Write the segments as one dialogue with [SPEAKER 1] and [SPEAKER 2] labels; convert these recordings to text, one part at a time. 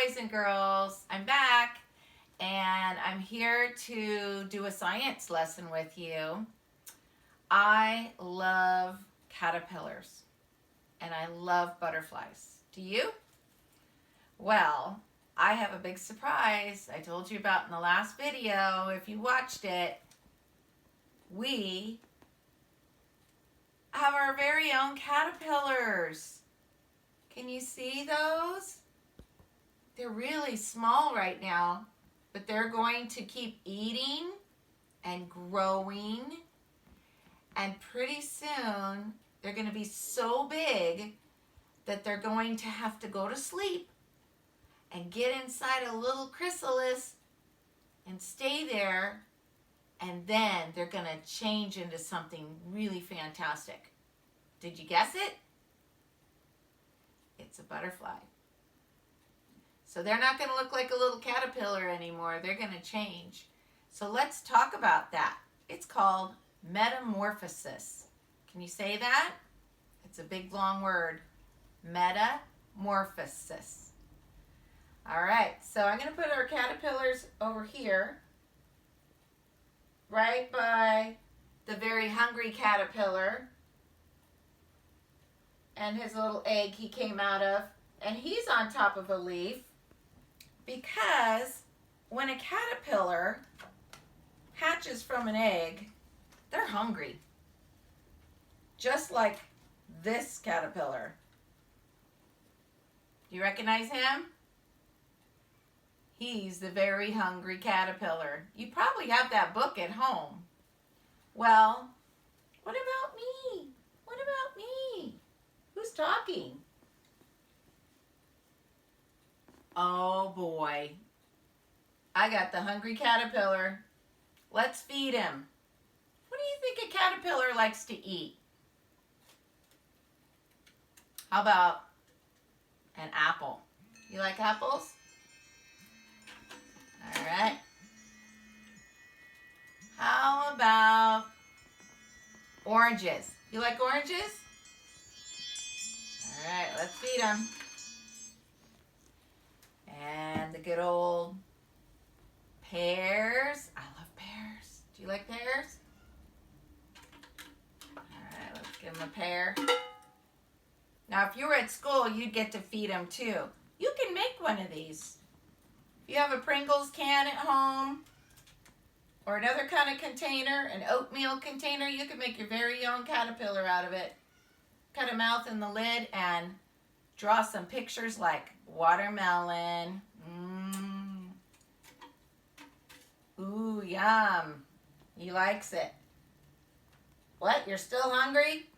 [SPEAKER 1] boys and girls. I'm back and I'm here to do a science lesson with you. I love caterpillars and I love butterflies. Do you? Well, I have a big surprise I told you about in the last video. If you watched it, we have our very own caterpillars. Can you see those? They're really small right now, but they're going to keep eating and growing, and pretty soon they're going to be so big that they're going to have to go to sleep and get inside a little chrysalis and stay there, and then they're going to change into something really fantastic. Did you guess it? It's a butterfly. So they're not going to look like a little caterpillar anymore. They're going to change. So let's talk about that. It's called metamorphosis. Can you say that? It's a big long word. Metamorphosis. All right, so I'm going to put our caterpillars over here, right by the very hungry caterpillar and his little egg he came out of, and he's on top of a leaf because when a caterpillar hatches from an egg, they're hungry. Just like this caterpillar. Do you recognize him? He's the very hungry caterpillar. You probably have that book at home. Well, what about me? What about me? Who's talking? Oh boy. I got the hungry caterpillar. Let's feed him. What do you think a caterpillar likes to eat? How about an apple? You like apples? All right. How about oranges? You like oranges? All right, let's feed them. And the good old pears. I love pears. Do you like pears? All right, let's give them a pear. Now, if you were at school, you'd get to feed them too. You can make one of these. If you have a Pringles can at home or another kind of container, an oatmeal container, you can make your very own caterpillar out of it. Cut a mouth in the lid and draw some pictures like watermelon. Ooh, yum. He likes it. What? You're still hungry?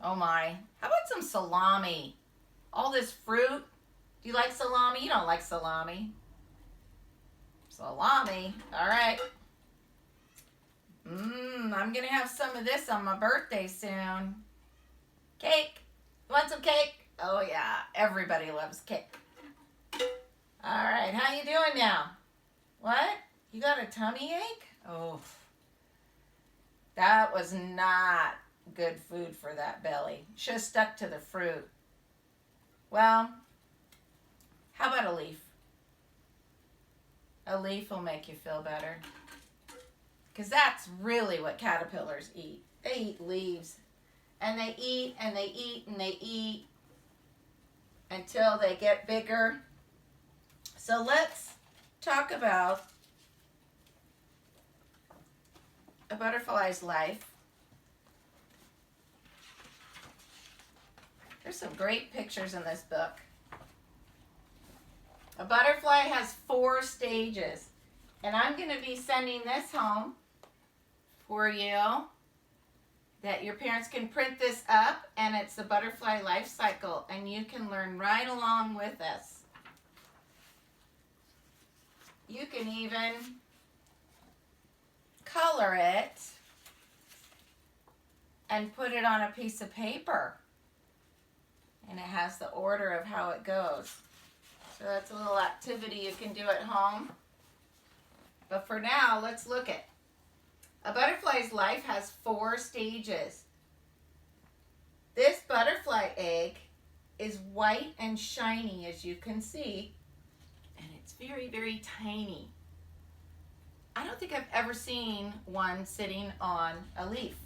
[SPEAKER 1] Oh my. How about some salami? All this fruit. Do you like salami? You don't like salami. Salami. All right. I'm going to have some of this on my birthday soon. Cake. You want some cake? Oh yeah, everybody loves cake. All right, how you doing now? What? You got a tummy ache? Oh, that was not good food for that belly. Should have stuck to the fruit. Well, how about a leaf? A leaf will make you feel better. Because that's really what caterpillars eat. They eat leaves. And they eat and they eat and they eat until they get bigger. So let's talk about a butterfly's life. There's some great pictures in this book. A butterfly has 4 stages. And I'm going to be sending this home for you, that your parents can print this up, and it's the butterfly life cycle, and you can learn right along with us. You can even color it and put it on a piece of paper, and it has the order of how it goes. So that's a little activity you can do at home. But for now, let's look at a butterfly's life has 4 stages. This butterfly egg is white and shiny, as you can see. It's very, very tiny. I don't think I've ever seen one sitting on a leaf.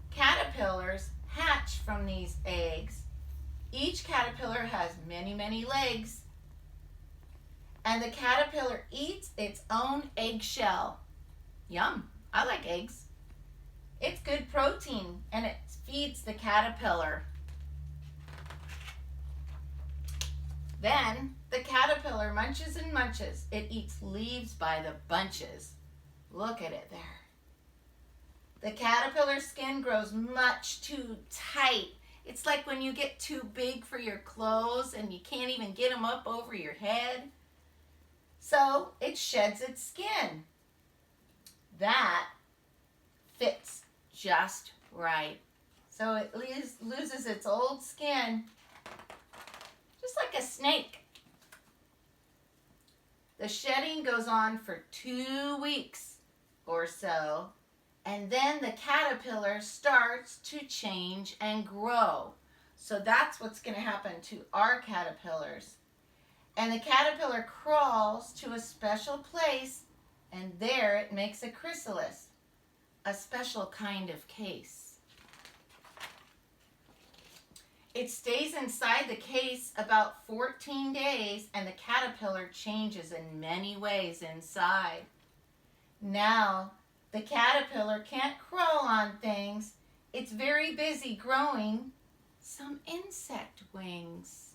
[SPEAKER 1] Caterpillars hatch from these eggs. Each caterpillar has many, many legs. And the caterpillar eats its own eggshell. Yum, I like eggs. It's good protein and it feeds the caterpillar. Then the caterpillar munches and munches. It eats leaves by the bunches. Look at it there. The caterpillar skin grows much too tight. It's like when you get too big for your clothes and you can't even get them up over your head. So it sheds its skin. That fits just right. So it loses its old skin, just like a snake. The shedding goes on for 2 weeks or so, and then the caterpillar starts to change and grow. So that's what's going to happen to our caterpillars. And the caterpillar crawls to a special place, and there it makes a chrysalis, a special kind of case. It stays inside the case about 14 days, and the caterpillar changes in many ways inside. Now, the caterpillar can't crawl on things. It's very busy growing some insect wings.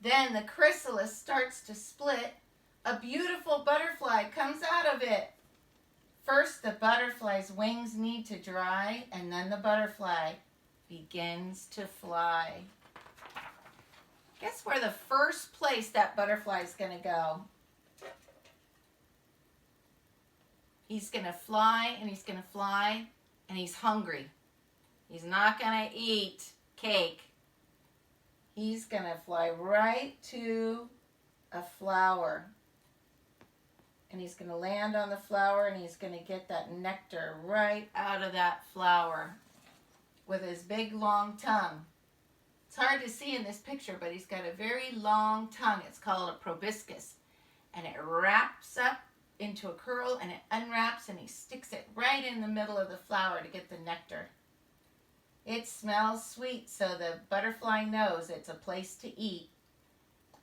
[SPEAKER 1] Then the chrysalis starts to split. A beautiful butterfly comes out of it. First, the butterfly's wings need to dry, and then the butterfly begins to fly. Guess where the first place that butterfly is going to go? He's going to fly, and he's going to fly, and he's hungry. He's not going to eat cake. He's going to fly right to a flower. And he's going to land on the flower, and he's going to get that nectar right out of that flower with his big, long tongue. It's hard to see in this picture, but he's got a very long tongue. It's called a proboscis. And it wraps up into a curl, and it unwraps, and he sticks it right in the middle of the flower to get the nectar. It smells sweet, so the butterfly knows it's a place to eat.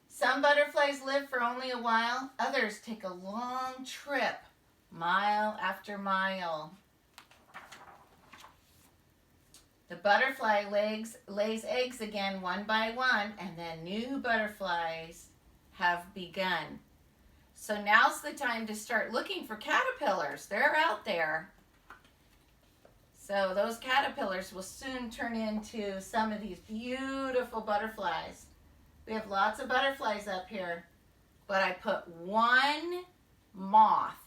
[SPEAKER 1] Some butterflies live for only a while. Others take a long trip, mile after mile. The butterfly lays eggs again one by one, and then new butterflies have begun. So now's the time to start looking for caterpillars. They're out there. So those caterpillars will soon turn into some of these beautiful butterflies. We have lots of butterflies up here, but I put one moth.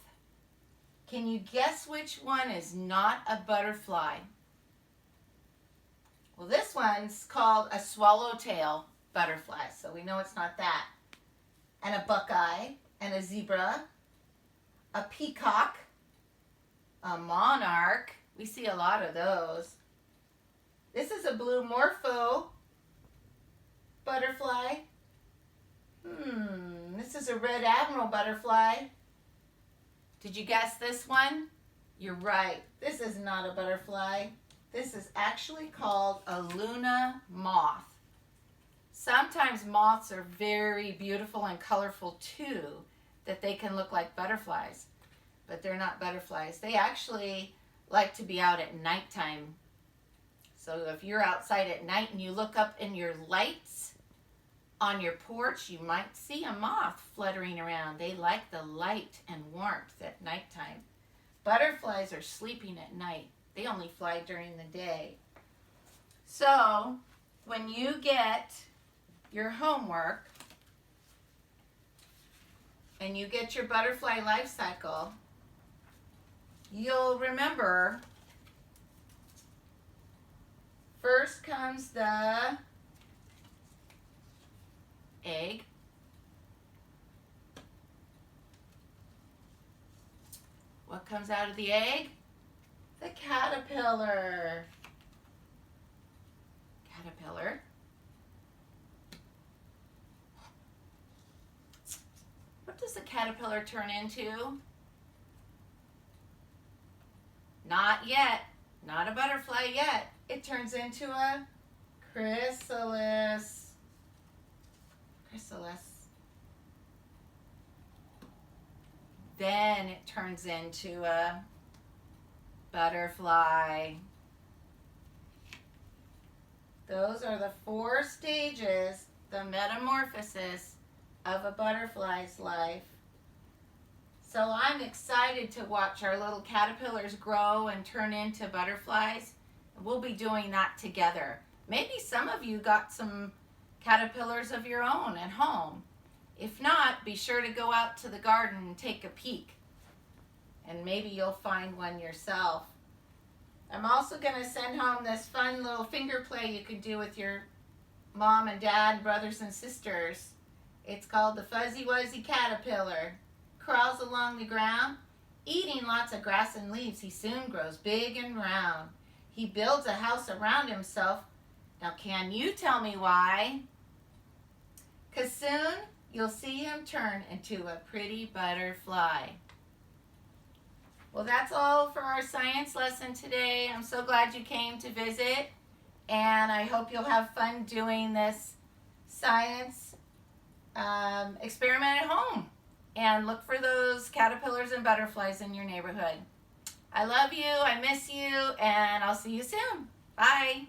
[SPEAKER 1] Can you guess which one is not a butterfly? Well, this one's called a swallowtail butterfly, so we know it's not that. And a buckeye, and a zebra, a peacock, a monarch. We see a lot of those. This is a blue morpho butterfly. This is a red admiral butterfly. Did you guess this one? You're right. This is not a butterfly. This is actually called a Luna moth. Sometimes moths are very beautiful and colorful too, that they can look like butterflies, but they're not butterflies. They actually like to be out at nighttime. So if you're outside at night and you look up in your lights on your porch, you might see a moth fluttering around. They like the light and warmth at nighttime. Butterflies are sleeping at night. They only fly during the day. So when you get your homework and you get your butterfly life cycle, you'll remember first comes the egg. What comes out of the egg? The caterpillar. Caterpillar. caterpillar turn into? Not yet. Not a butterfly yet. It turns into a chrysalis. Chrysalis. Then it turns into a butterfly. Those are the 4 stages, the metamorphosis of a butterfly's life. So I'm excited to watch our little caterpillars grow and turn into butterflies. We'll be doing that together. Maybe some of you got some caterpillars of your own at home. If not, be sure to go out to the garden and take a peek. And maybe you'll find one yourself. I'm also going to send home this fun little finger play you can do with your mom and dad, brothers and sisters. It's called the Fuzzy Wuzzy Caterpillar. Crawls along the ground, eating lots of grass and leaves. He soon grows big and round. He builds a house around himself. Now can you tell me why? 'Cause soon you'll see him turn into a pretty butterfly. Well, that's all for our science lesson today. I'm so glad you came to visit, and I hope you'll have fun doing this science experiment at home. And look for those caterpillars and butterflies in your neighborhood. I love you, I miss you, and I'll see you soon. Bye.